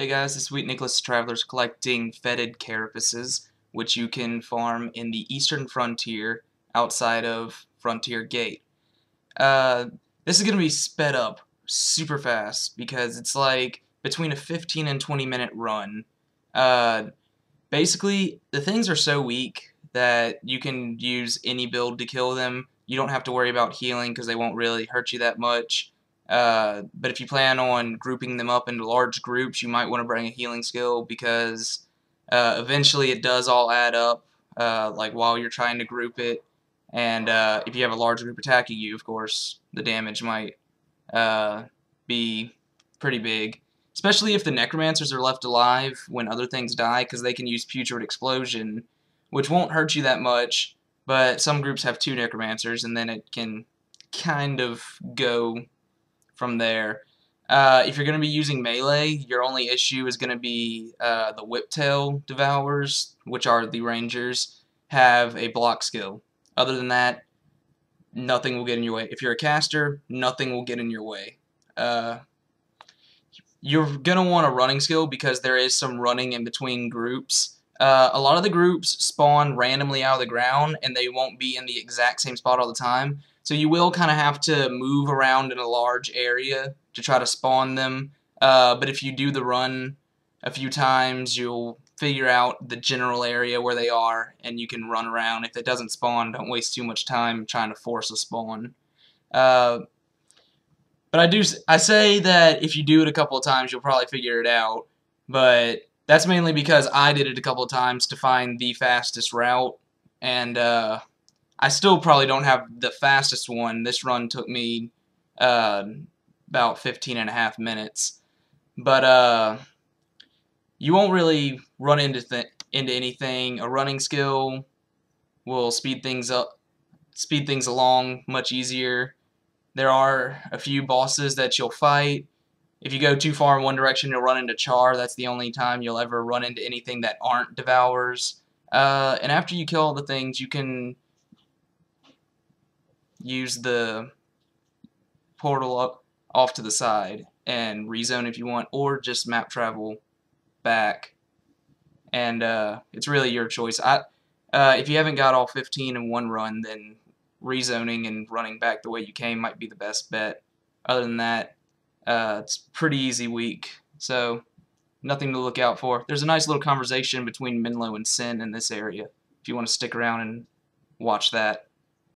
Hey guys, this week Nicholas Traveler's collecting Fetid Carapaces, which you can farm in the eastern frontier outside of Frontier Gate. Uh, this is going to be sped up super fast because it's like between a 15 and 20-minute run. Uh, Basically, the things are so weak that you can use any build to kill them. You don't have to worry about healing because they won't really hurt you that much. But if you plan on grouping them up into large groups, you might want to bring a healing skill because eventually it does all add up, like while you're trying to group it. And if you have a large group attacking you, of course, the damage might be pretty big. Especially if the necromancers are left alive when other things die, because they can use putrid explosion, which won't hurt you that much, but some groups have two necromancers, and then it can kind of go from there. If you're going to be using melee, your only issue is going to be the whiptail devourers, which are the rangers, have a block skill. Other than that, nothing will get in your way. If you're a caster, nothing will get in your way. You're going to want a running skill because there is some running in between groups. A lot of the groups spawn randomly out of the ground, and they won't be in the exact same spot all the time. So you will kind of have to move around in a large area to try to spawn them. But if you do the run a few times, you'll figure out the general area where they are, and you can run around. If it doesn't spawn, don't waste too much time trying to force a spawn. But I say that if you do it a couple of times, you'll probably figure it out. But that's mainly because I did it a couple of times to find the fastest route, and I still probably don't have the fastest one. This run took me about 15.5 minutes. But you won't really run into anything. A running skill will speed things along much easier. There are a few bosses that you'll fight. If you go too far in one direction, you'll run into Char. That's the only time you'll ever run into anything that aren't Devourers. And after you kill all the things, you can use the portal up off to the side and rezone if you want, or just map travel back. And it's really your choice. If you haven't got all 15 in one run, then rezoning and running back the way you came might be the best bet. Other than that, it's pretty easy week, so nothing to look out for. There's a nice little conversation between Minlo and Sin in this area, if you want to stick around and watch that.